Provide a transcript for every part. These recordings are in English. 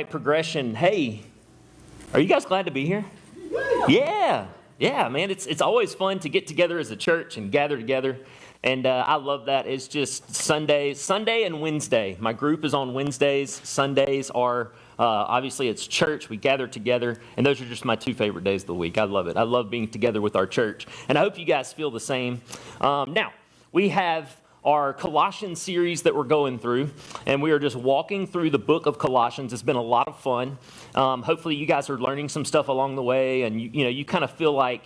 right, progression. Hey, are you guys glad to be here? Yeah, man. It's always fun to get together as a church and gather together. And I love that. It's just Sunday and Wednesday. My group is on Wednesdays. Sundays are, obviously, it's church. We gather together. And those are just my two favorite days of the week. I love it. I love being together with our church. And I hope you guys feel the same. Now, we have our Colossians series that we're going through, and we are just walking through the book of Colossians. It's been a lot of fun. Hopefully you guys are learning some stuff along the way, and you kind of feel like,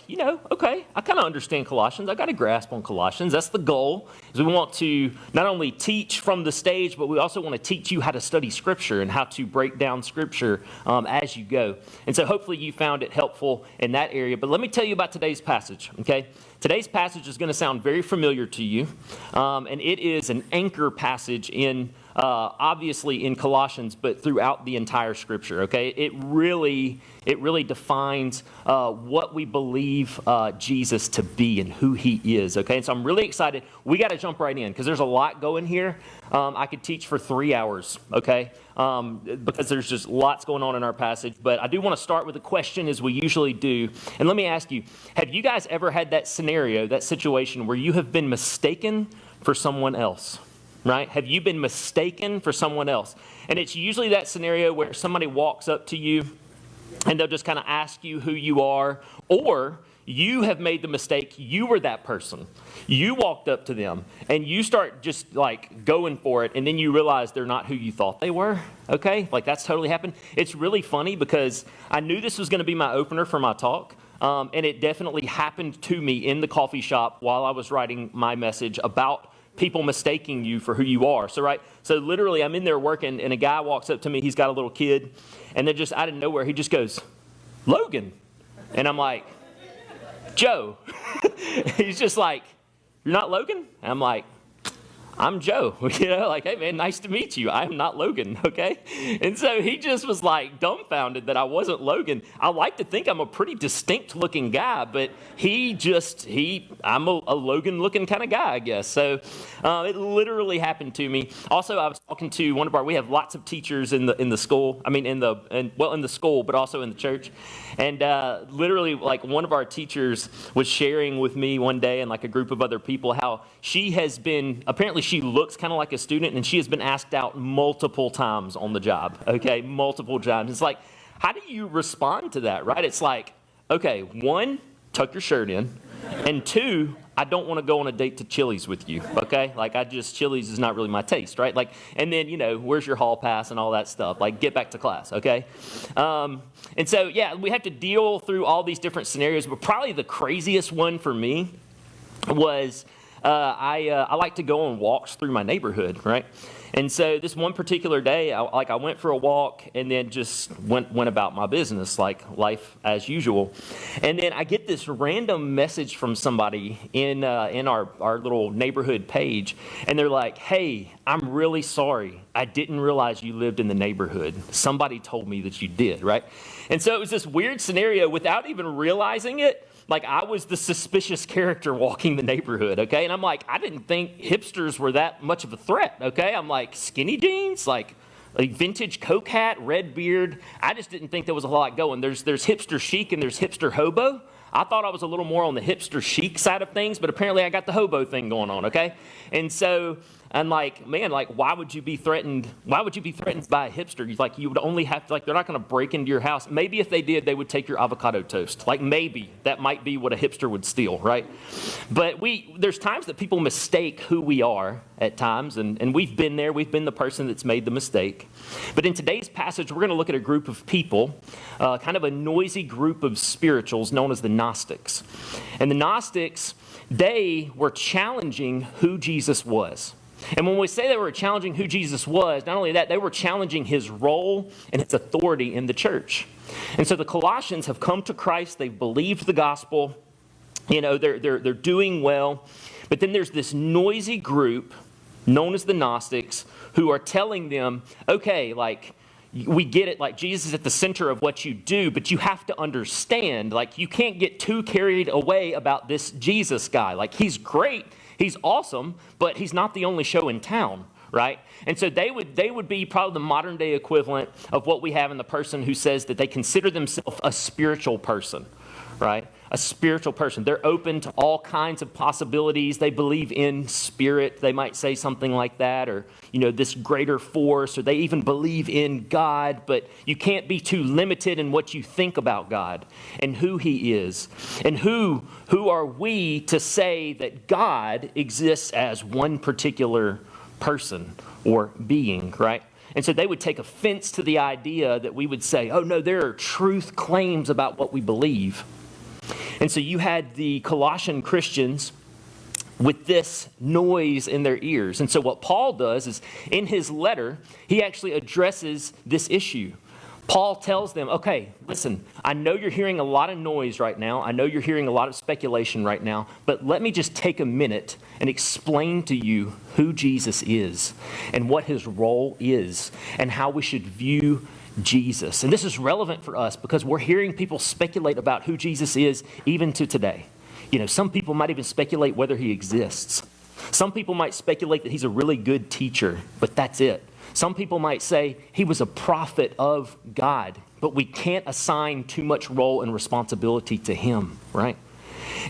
okay, I kind of understand Colossians. I got a grasp on Colossians. That's the goal, is we want to not only teach from the stage, but we also want to teach you how to study Scripture and how to break down Scripture as you go. And so hopefully you found it helpful in that area. But let me tell you about today's passage, okay? Today's passage is going to sound very familiar to you, and it is an anchor passage in, obviously in Colossians, but throughout the entire Scripture, okay? It really defines what we believe Jesus to be and who He is, okay? And so I'm really excited. We got to jump right in because there's a lot going here. I could teach for 3 hours, okay? Because there's just lots going on in our passage. But I do want to start with a question, as we usually do. And let me ask you, have you guys ever had that scenario, that situation where you have been mistaken for someone else? Right? Have you been mistaken for someone else? And it's usually that scenario where somebody walks up to you and they'll just kind of ask you who you are, or you have made the mistake. You were that person. You walked up to them and you start just like going for it, and then you realize they're not who you thought they were. Okay? Like that's totally happened. It's really funny because I knew this was going to be my opener for my talk. And it definitely happened to me in the coffee shop while I was writing my message about people mistaking you for who you are. So literally I'm in there working, and a guy walks up to me. He's got a little kid, and then just out of nowhere, he just goes, "Logan." And I'm like, "Joe." He's just like, "You're not Logan?" And I'm like, "I'm Joe." Like, "Hey man, nice to meet you. I'm not Logan," okay? And so he just was like dumbfounded that I wasn't Logan. I like to think I'm a pretty distinct looking guy, but I'm a Logan looking kind of guy, I guess. So it literally happened to me. Also, I was talking to we have lots of teachers in the school. I mean, in the school, but also in the church. And literally, like, one of our teachers was sharing with me one day and like a group of other people how apparently she looks kind of like a student, and she has been asked out multiple times on the job, okay? Multiple times. It's like, how do you respond to that, right? It's like, okay, 1, tuck your shirt in, and 2, I don't want to go on a date to Chili's with you, okay? Like, Chili's is not really my taste, right? Like, and then, where's your hall pass and all that stuff? Like, get back to class, okay? And so, yeah, we have to deal through all these different scenarios, but probably the craziest one for me was I like to go on walks through my neighborhood, right? And so this one particular day, I went for a walk and then just went about my business, like life as usual. And then I get this random message from somebody in our little neighborhood page, and they're like, "Hey, I'm really sorry. I didn't realize you lived in the neighborhood. Somebody told me that you did," right? And so it was this weird scenario without even realizing it. Like, I was the suspicious character walking the neighborhood, okay? And I'm like, I didn't think hipsters were that much of a threat, okay? I'm like, skinny jeans, like vintage Coke hat, red beard. I just didn't think there was a lot going. There's hipster chic and there's hipster hobo. I thought I was a little more on the hipster chic side of things, but apparently I got the hobo thing going on, okay? And so I'm like, man, like, why would you be threatened? Why would you be threatened by a hipster? You would only have to, like, they're not going to break into your house. Maybe if they did, they would take your avocado toast. Like, maybe that might be what a hipster would steal, right? But there's times that people mistake who we are at times, and we've been there. We've been the person that's made the mistake. But in today's passage, we're going to look at a group of people, kind of a noisy group of spirituals known as the Gnostics. And the Gnostics, they were challenging who Jesus was. And when we say they were challenging who Jesus was, not only that, they were challenging his role and his authority in the church. And so the Colossians have come to Christ. They've believed the gospel. They're doing well. But then there's this noisy group known as the Gnostics who are telling them, okay, like, we get it, like, Jesus is at the center of what you do, but you have to understand, like, you can't get too carried away about this Jesus guy. Like, he's great. He's awesome, but he's not the only show in town, right? And so they would be probably the modern day equivalent of what we have in the person who says that they consider themselves a spiritual person, right? A spiritual person. They're open to all kinds of possibilities. They believe in spirit. They might say something like that, or, this greater force, or they even believe in God, but you can't be too limited in what you think about God and who he is. And who are we to say that God exists as one particular person or being, right? And so they would take offense to the idea that we would say, oh no, there are truth claims about what we believe. And so you had the Colossian Christians with this noise in their ears. And so what Paul does is, in his letter, he actually addresses this issue. Paul tells them, okay, listen, I know you're hearing a lot of noise right now. I know you're hearing a lot of speculation right now, but let me just take a minute and explain to you who Jesus is and what his role is and how we should view Jesus. And this is relevant for us because we're hearing people speculate about who Jesus is even to today. Some people might even speculate whether he exists. Some people might speculate that he's a really good teacher, but that's it. Some people might say he was a prophet of God, but we can't assign too much role and responsibility to him, right?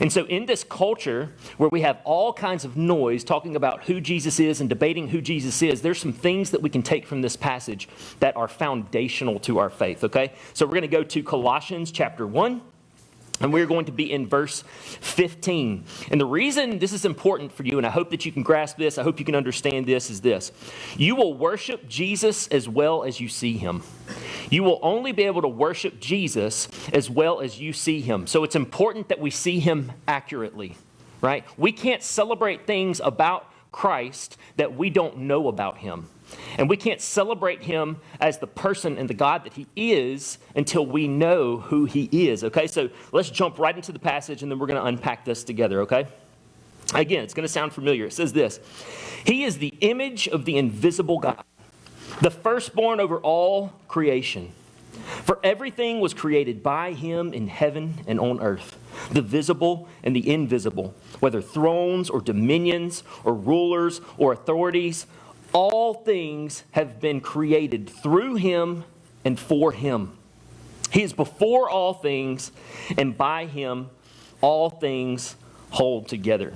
And so in this culture where we have all kinds of noise talking about who Jesus is and debating who Jesus is, there's some things that we can take from this passage that are foundational to our faith, okay? So we're going to go to Colossians chapter 1, and we're going to be in verse 15. And the reason this is important for you, and I hope that you can grasp this, I hope you can understand this, is this. You will worship Jesus as well as you see him. You will only be able to worship Jesus as well as you see him. So it's important that we see him accurately, right? We can't celebrate things about Christ that we don't know about him. And we can't celebrate him as the person and the God that he is until we know who he is, okay? So let's jump right into the passage, and then we're going to unpack this together, okay? Again, it's going to sound familiar. It says this: he is the image of the invisible God, the firstborn over all creation. For everything was created by him in heaven and on earth, the visible and the invisible, whether thrones or dominions or rulers or authorities. All things have been created through him and for him. He is before all things, and by him all things hold together.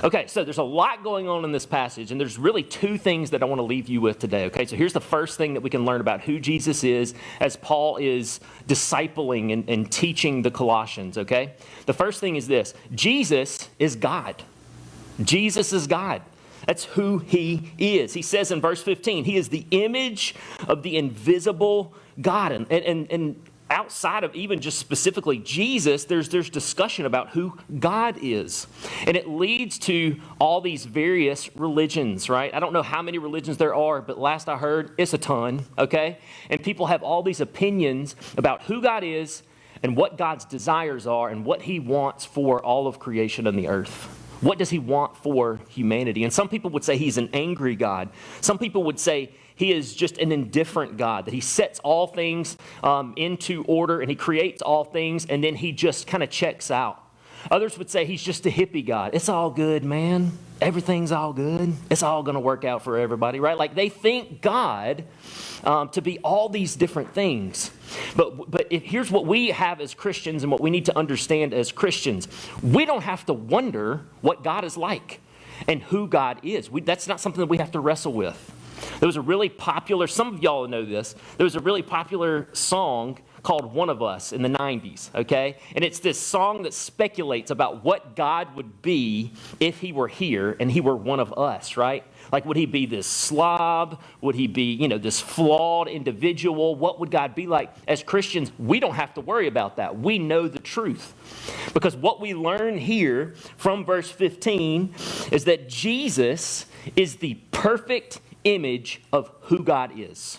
Okay, so there's a lot going on in this passage, and there's really two things that I want to leave you with today, okay? So here's the first thing that we can learn about who Jesus is as Paul is discipling and teaching the Colossians, okay? The first thing is this: Jesus is God. Jesus is God. That's who he is. He says in verse 15, he is the image of the invisible God. And outside of even just specifically Jesus, there's discussion about who God is. And it leads to all these various religions, right? I don't know how many religions there are, but last I heard, it's a ton, okay? And people have all these opinions about who God is and what God's desires are and what he wants for all of creation on the earth. What does he want for humanity? And some people would say he's an angry God. Some people would say he is just an indifferent God, that he sets all things into order and he creates all things and then he just kind of checks out. Others would say he's just a hippie God. It's all good, man. Everything's all good. It's all going to work out for everybody, right? Like they think God to be all these different things. But here's what we have as Christians and what we need to understand as Christians. We don't have to wonder what God is like and who God is. That's not something that we have to wrestle with. There was a really popular, some of y'all know this, there was a really popular song called One of Us in the 90s, okay? And it's this song that speculates about what God would be if he were here and he were one of us, right? Like, would he be this slob? Would he be, this flawed individual? What would God be like? As Christians, we don't have to worry about that. We know the truth. Because what we learn here from verse 15 is that Jesus is the perfect image of who God is.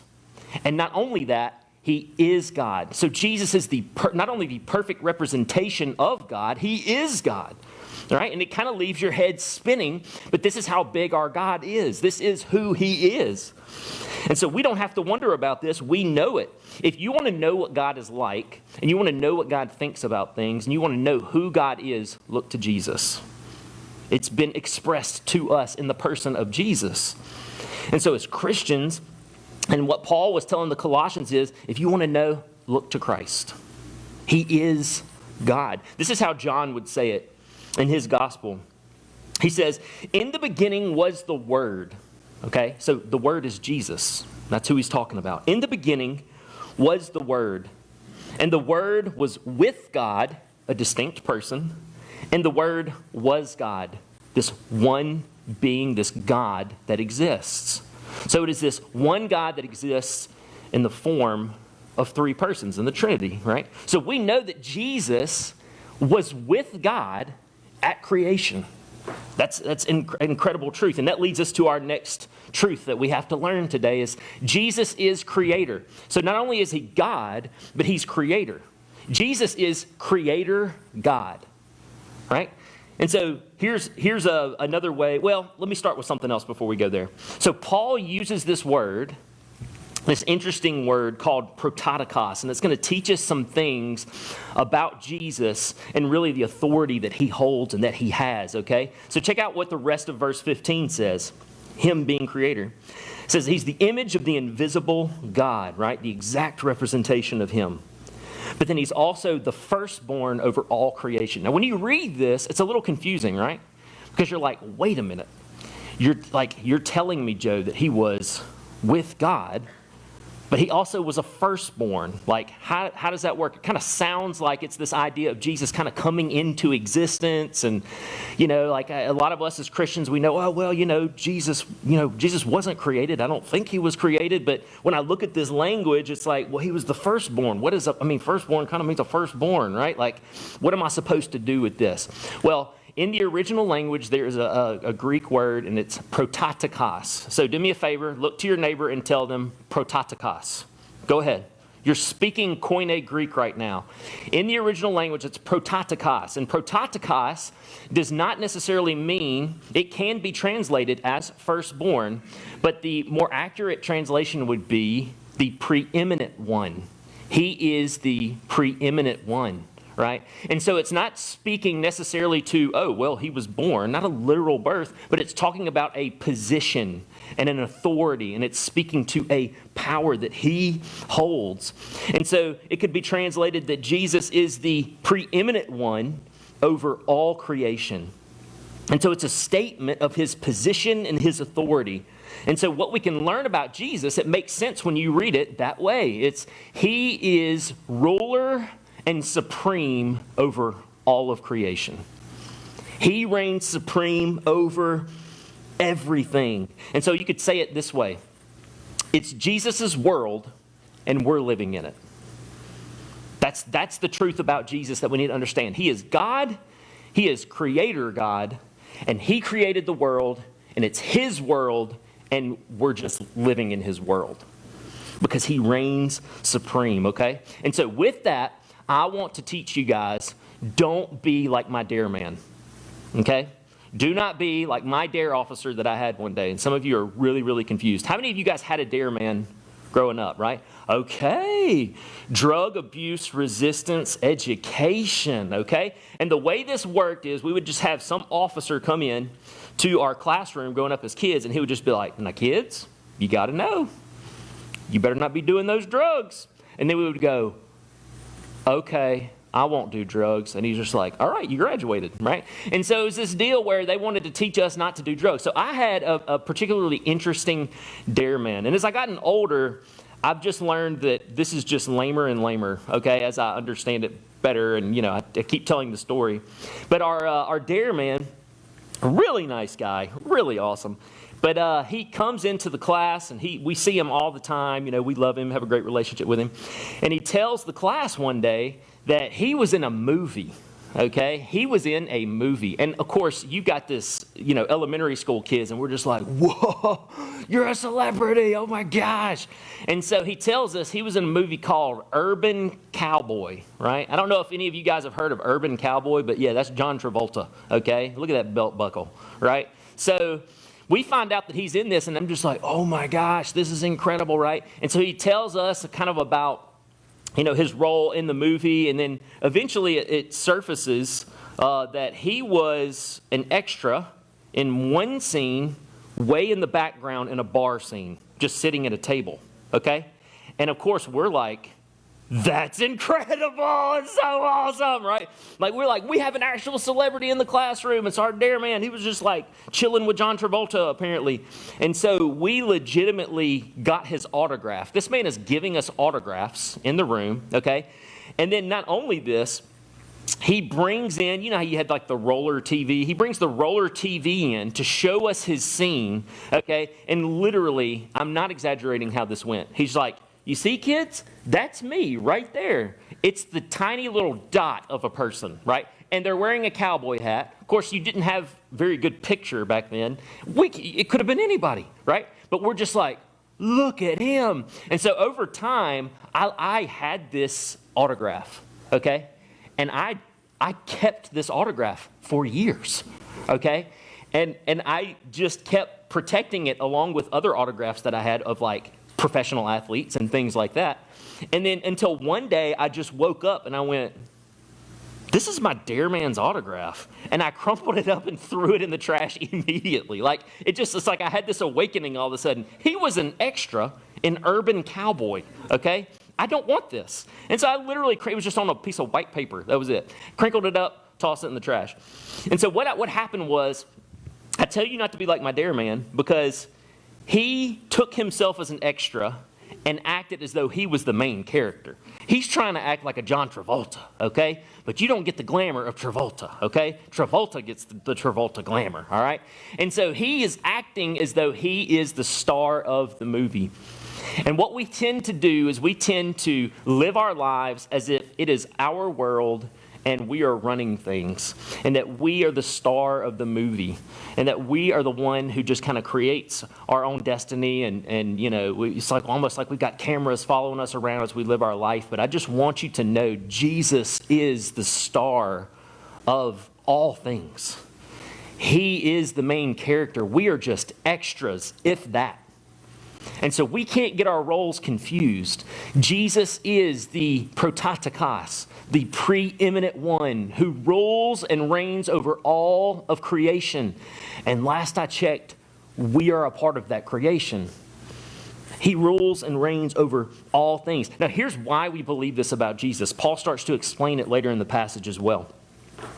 And not only that, he is God. So Jesus is not only the perfect representation of God, he is God. All right? And it kind of leaves your head spinning, but this is how big our God is. This is who he is. And so we don't have to wonder about this. We know it. If you want to know what God is like, and you want to know what God thinks about things, and you want to know who God is, look to Jesus. It's been expressed to us in the person of Jesus. And so as Christians, and what Paul was telling the Colossians is, if you want to know, look to Christ. He is God. This is how John would say it in his gospel. He says, in the beginning was the Word. Okay, so the Word is Jesus. That's who he's talking about. In the beginning was the Word. And the Word was with God, a distinct person. And the Word was God, this one being, this God that exists. So it is this one God that exists in the form of three persons in the Trinity, right? So we know that Jesus was with God at creation. That's incredible truth. And that leads us to our next truth that we have to learn today is Jesus is creator. So not only is he God, but he's creator. Jesus is creator God, right? And so here's another way. Well, let me start with something else before we go there. So Paul uses this word, this interesting word called prototokos, and it's going to teach us some things about Jesus and really the authority that he holds and that he has, okay? So check out what the rest of verse 15 says, him being creator. It says he's the image of the invisible God, right? The exact representation of him. But then he's also the firstborn over all creation. Now, when you read this, it's a little confusing, right? Because you're like, wait a minute. You're telling me, Joe, that he was with God, but he also was a firstborn. Like, how does that work? It kind of sounds like it's this idea of Jesus kind of coming into existence. And, like a lot of us as Christians, we know, oh, well, Jesus wasn't created. I don't think he was created. But when I look at this language, it's like, well, he was the firstborn. Firstborn kind of means a firstborn, right? Like, what am I supposed to do with this? Well, in the original language, there is a Greek word, and it's prototokos. So do me a favor, look to your neighbor and tell them prototokos. Go ahead. You're speaking Koine Greek right now. In the original language, it's prototokos. And prototokos does not necessarily mean, it can be translated as firstborn, but the more accurate translation would be the preeminent one. He is the preeminent one. Right? And so it's not speaking necessarily to, oh, well, he was born, not a literal birth, but it's talking about a position and an authority, and it's speaking to a power that he holds. And so it could be translated that Jesus is the preeminent one over all creation. And so it's a statement of his position and his authority. And so what we can learn about Jesus, it makes sense when you read it that way. It's he is ruler and supreme over all of creation. He reigns supreme over everything. And so you could say it this way. It's Jesus' world, and we're living in it. That's the truth about Jesus that we need to understand. He is God, he is creator God, and he created the world, and it's his world, and we're just living in his world. Because he reigns supreme, okay? And so with that, I want to teach you guys, don't be like my D.A.R.E man, okay? Do not be like my D.A.R.E officer that I had one day. And some of you are really, really confused. How many of you guys had a D.A.R.E man growing up, right? Okay. Drug abuse resistance education, okay? And the way this worked is we would just have some officer come in to our classroom growing up as kids, and he would just be like, now kids, you got to know. You better not be doing those drugs. And then we would go, okay, I won't do drugs. And he's just like, all right, you graduated, right? And so it was this deal where they wanted to teach us not to do drugs. So I had a particularly interesting D.A.R.E man. And as I gotten older, I've just learned that this is just lamer and lamer, okay, as I understand it better. And, I keep telling the story. But our D.A.R.E man, a really nice guy, really awesome. But he comes into the class, and we see him all the time. We love him, have a great relationship with him. And he tells the class one day that he was in a movie, okay? He was in a movie. And, of course, you got this, elementary school kids, and we're just like, whoa, you're a celebrity, oh, my gosh. And so he tells us he was in a movie called Urban Cowboy, right? I don't know if any of you guys have heard of Urban Cowboy, but, yeah, that's John Travolta, okay? Look at that belt buckle, right? So we find out that he's in this, and I'm just like, oh my gosh, this is incredible, right? And so he tells us kind of about, his role in the movie, and then eventually it surfaces that he was an extra in one scene way in the background in a bar scene, just sitting at a table, okay? And of course, we're like, that's incredible. It's so awesome, right? Like, we're like, we have an actual celebrity in the classroom. It's our D.A.R.E man. He was just like chilling with John Travolta, apparently. And so we legitimately got his autograph. This man is giving us autographs in the room, okay? And then not only this, he brings in, you know how you had like the roller TV? He brings the roller TV in to show us his scene, okay? And literally, I'm not exaggerating how this went. He's like, you see, kids? That's me right there. It's the tiny little dot of a person, right? And they're wearing a cowboy hat. Of course, you didn't have very good picture back then. It could have been anybody, right? But we're just like, look at him. And so over time, I had this autograph, okay? And I kept this autograph for years, okay? And I just kept protecting it along with other autographs that I had of like professional athletes and things like that. And then until one day I just woke up and I went, this is my D.A.R.E man's autograph. And I crumpled it up and threw it in the trash immediately. Like, it's like I had this awakening all of a sudden. He was an extra in Urban Cowboy, okay? I don't want this. And so I literally, it was just on a piece of white paper. That was it. Crinkled it up, tossed it in the trash. And so what happened was, I tell you not to be like my D.A.R.E man, because he took himself as an extra and acted as though he was the main character. He's trying to act like a John Travolta, okay? But you don't get the glamour of Travolta, okay? Travolta gets the Travolta glamour, all right? And so he is acting as though he is the star of the movie. And what we tend to do is we tend to live our lives as if it is our world and we are running things, and that we are the star of the movie, and that we are the one who just kind of creates our own destiny, and you know, it's like almost like we've got cameras following us around as we live our life. But I just want you to know Jesus is the star of all things. He is the main character. We are just extras, if that. And so we can't get our roles confused. Jesus is the prototokos, the preeminent one who rules and reigns over all of creation. And last I checked, we are a part of that creation. He rules and reigns over all things. Now here's why we believe this about Jesus. Paul starts to explain it later in the passage as well.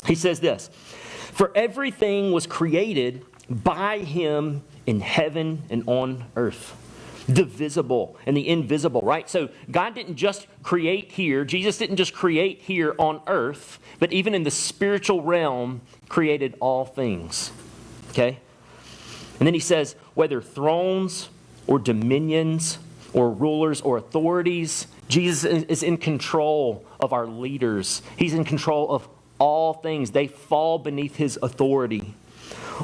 He says this, "For everything was created by him in heaven and on earth." The visible and the invisible, right? So God didn't just create here. Jesus didn't just create here on earth, but even in the spiritual realm, created all things. Okay? And then he says, whether thrones or dominions or rulers or authorities, Jesus is in control of our leaders. He's in control of all things. They fall beneath his authority.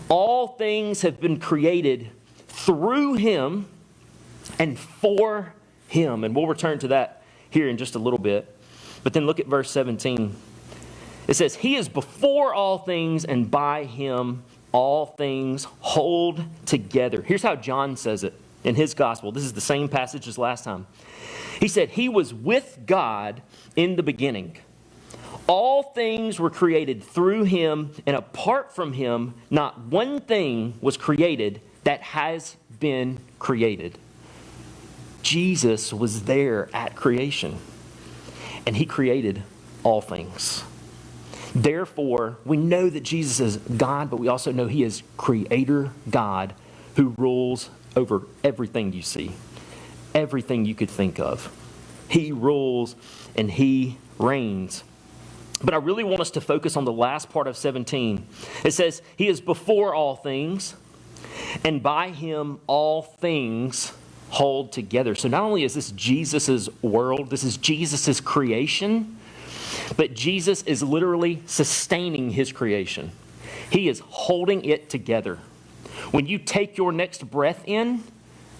All things have been created through him and for him. And we'll return to that here in just a little bit. But then look at verse 17. It says, he is before all things, and by him all things hold together. Here's how John says it in his gospel. This is the same passage as last time. He said, he was with God in the beginning. All things were created through him, and apart from him, not one thing was created that has been created. Jesus was there at creation, and he created all things. Therefore, we know that Jesus is God, but we also know he is Creator God who rules over everything you see, everything you could think of. He rules and he reigns. But I really want us to focus on the last part of 17. It says, he is before all things, and by him all things hold together. So not only is this Jesus's world, this is Jesus's creation, but Jesus is literally sustaining his creation. He is holding it together. When you take your next breath in,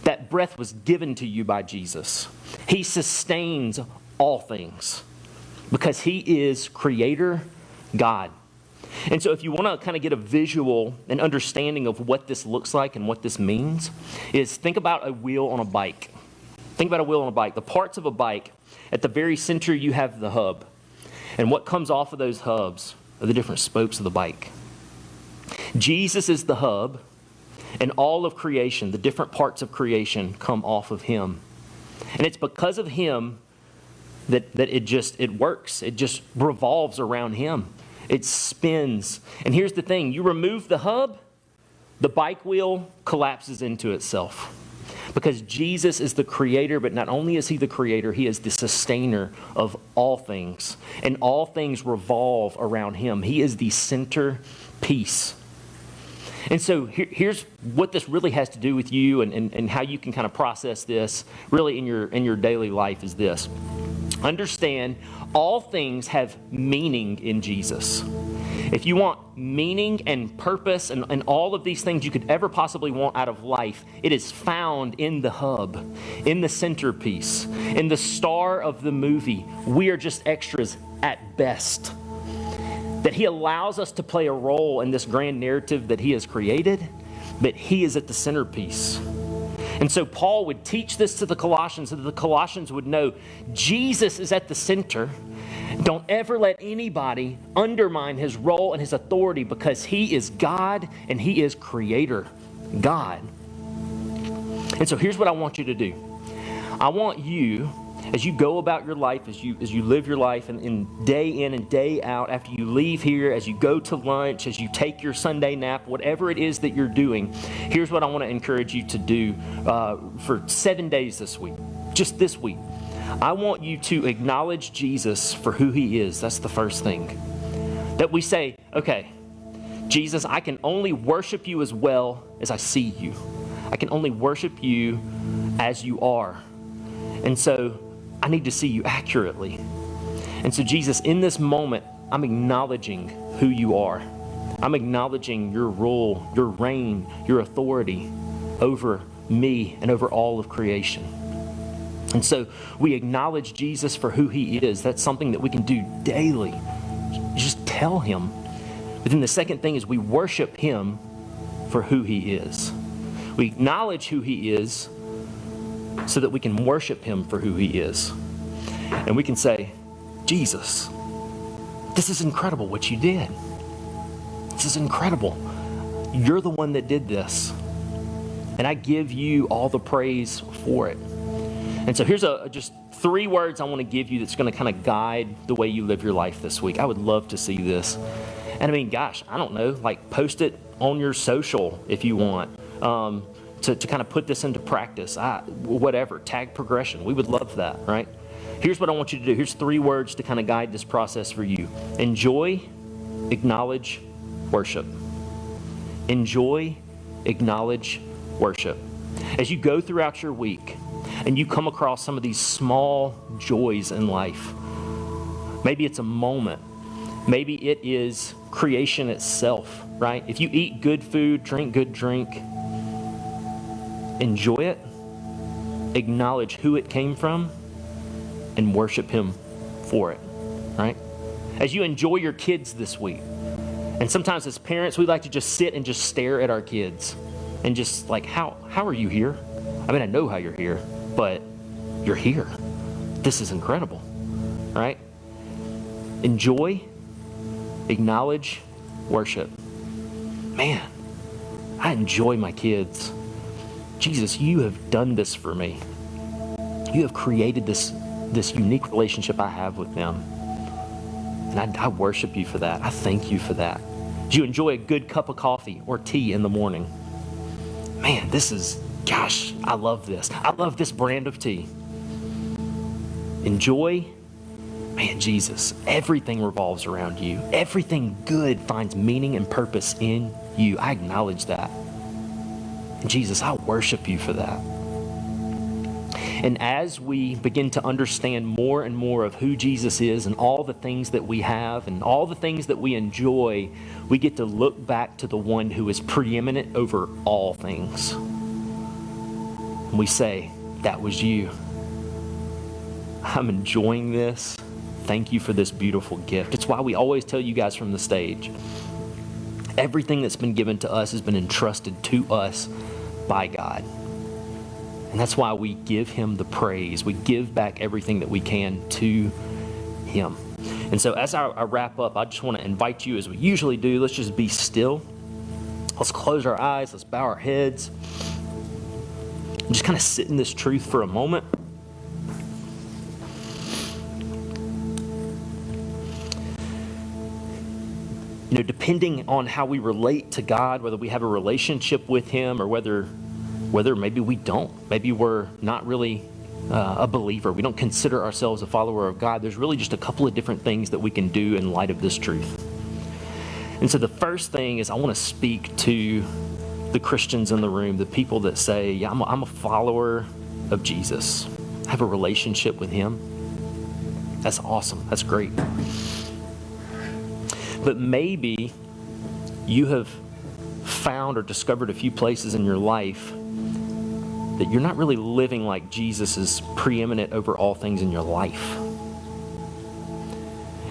that breath was given to you by Jesus. He sustains all things because he is Creator God. And so if you want to kind of get a visual and understanding of what this looks like and what this means, is think about a wheel on a bike. Think about a wheel on a bike. The parts of a bike, at the very center you have the hub. And what comes off of those hubs are the different spokes of the bike. Jesus is the hub, And all of creation, the different parts of creation, come off of him. And it's because of him that it works. It just revolves around him. It spins. And here's the thing. You remove the hub, the bike wheel collapses into itself. Because Jesus is the creator, but not only is he the creator, he is the sustainer of all things. And all things revolve around him. He is the centerpiece. And so here's what this really has to do with you and how you can kind of process this really in your daily life is this. Understand, all things have meaning in Jesus. If you want meaning and purpose and all of these things you could ever possibly want out of life, it is found in the hub, in the centerpiece, in the star of the movie. We are just extras at best. That he allows us to play a role in this grand narrative that he has created, but he is at the centerpiece. And so Paul would teach this to the Colossians so that the Colossians would know Jesus is at the center. Don't ever let anybody undermine his role and his authority because he is God and he is creator, God. And so here's what I want you to do. I want you, as you go about your life, as you live your life and day in and day out, after you leave here, as you go to lunch, as you take your Sunday nap, whatever it is that you're doing, here's what I want to encourage you to do for 7 days this week, just this week. I want you to acknowledge Jesus for who he is. That's the first thing. That we say, okay, Jesus, I can only worship you as well as I see you. I can only worship you as you are. And so I need to see you accurately. And so Jesus, in this moment, I'm acknowledging who you are. I'm acknowledging your rule, your reign, your authority over me and over all of creation. And so we acknowledge Jesus for who he is. That's something that we can do daily. Just tell him. But then the second thing is we worship him for who he is. We acknowledge who he is so that we can worship him for who he is. And we can say, Jesus, this is incredible what you did. This is incredible. You're the one that did this. And I give you all the praise for it. And so here's just 3 words I want to give you that's going to kind of guide the way you live your life this week. I would love to see this. And I mean, gosh, I don't know, like post it on your social if you want. To kind of put this into practice, whatever, tag progression. We would love that, right? Here's what I want you to do. Here's 3 words to kind of guide this process for you. Enjoy, acknowledge, worship. Enjoy, acknowledge, worship. As you go throughout your week and you come across some of these small joys in life, maybe it's a moment. Maybe it is creation itself, right? If you eat good food, drink good drink, enjoy it, acknowledge who it came from, and worship him for it, right? As you enjoy your kids this week, and sometimes as parents, we like to just sit and just stare at our kids and just like, how are you here? I mean, I know how you're here, but you're here. This is incredible, right? Enjoy, acknowledge, worship. Man, I enjoy my kids. Jesus, you have done this for me. You have created this unique relationship I have with them. And I worship you for that. I thank you for that. Do you enjoy a good cup of coffee or tea in the morning? Man, gosh, I love this. I love this brand of tea. Enjoy. Man, Jesus, everything revolves around you. Everything good finds meaning and purpose in you. I acknowledge that. And Jesus, I worship you for that. And as we begin to understand more and more of who Jesus is and all the things that we have and all the things that we enjoy, we get to look back to the one who is preeminent over all things. And we say, that was you. I'm enjoying this. Thank you for this beautiful gift. It's why we always tell you guys from the stage, everything that's been given to us has been entrusted to us by God. And that's why we give him the praise. We give back everything that we can to him. And so as I wrap up, I just want to invite you, as we usually do, let's just be still. Let's close our eyes. Let's bow our heads. And just kind of sit in this truth for a moment. You know, depending on how we relate to God, whether we have a relationship with Him or whether maybe we don't. Maybe we're not really a believer. We don't consider ourselves a follower of God. There's really just a couple of different things that we can do in light of this truth. And so the first thing is I want to speak to the Christians in the room, the people that say, yeah, I'm a follower of Jesus. I have a relationship with Him. That's awesome. That's great. But maybe you have found or discovered a few places in your life that you're not really living like Jesus is preeminent over all things in your life.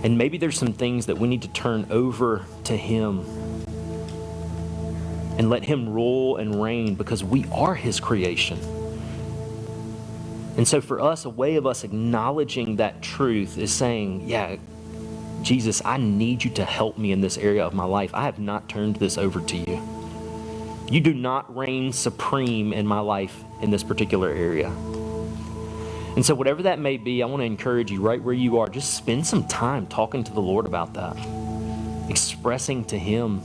And maybe there's some things that we need to turn over to Him and let Him rule and reign, because we are His creation. And so for us, a way of us acknowledging that truth is saying, yeah, Jesus, I need you to help me in this area of my life. I have not turned this over to you. You do not reign supreme in my life in this particular area. And so whatever that may be, I want to encourage you right where you are, just spend some time talking to the Lord about that. Expressing to Him,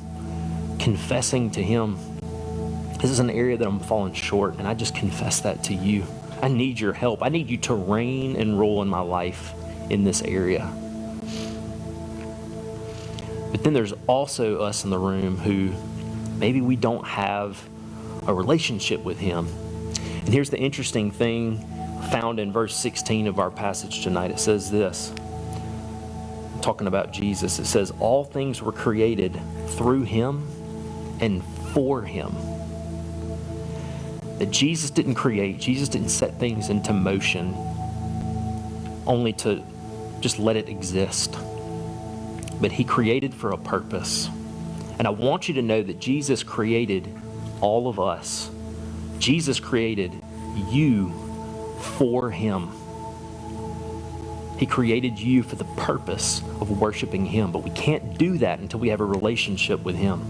confessing to Him, this is an area that I'm falling short, and I just confess that to you. I need your help. I need you to reign and rule in my life in this area. But then there's also us in the room who maybe we don't have a relationship with Him. And here's the interesting thing found in verse 16 of our passage tonight. It says this, talking about Jesus, it says, all things were created through Him and for Him. That Jesus didn't create, Jesus didn't set things into motion only to just let it exist. But He created for a purpose. And I want you to know that Jesus created all of us. Jesus created you for Him. He created you for the purpose of worshiping Him. But we can't do that until we have a relationship with Him.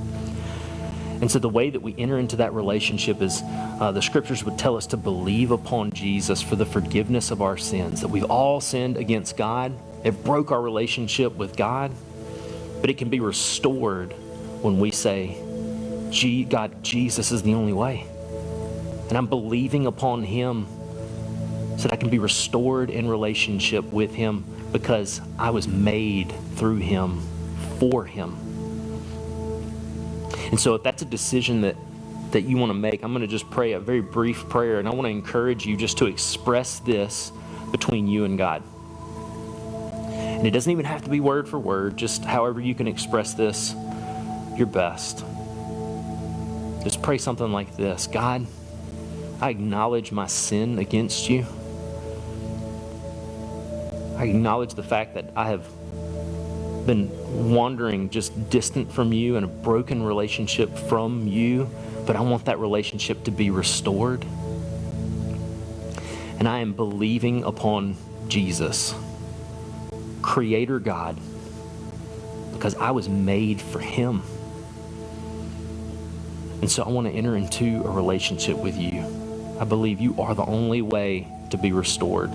And so the way that we enter into that relationship is the scriptures would tell us to believe upon Jesus for the forgiveness of our sins. That we've all sinned against God. It broke our relationship with God. But it can be restored when we say, God, Jesus is the only way. And I'm believing upon Him so that I can be restored in relationship with Him because I was made through Him, for Him. And so if that's a decision that you want to make, I'm going to just pray a very brief prayer, and I want to encourage you just to express this between you and God. And it doesn't even have to be word for word, just however you can express this your best. Just pray something like this. God, I acknowledge my sin against you. I acknowledge the fact that I have been wandering just distant from you in a broken relationship from you, but I want that relationship to be restored. And I am believing upon Jesus, Creator God, because I was made for Him. And so I want to enter into a relationship with you. I believe you are the only way to be restored.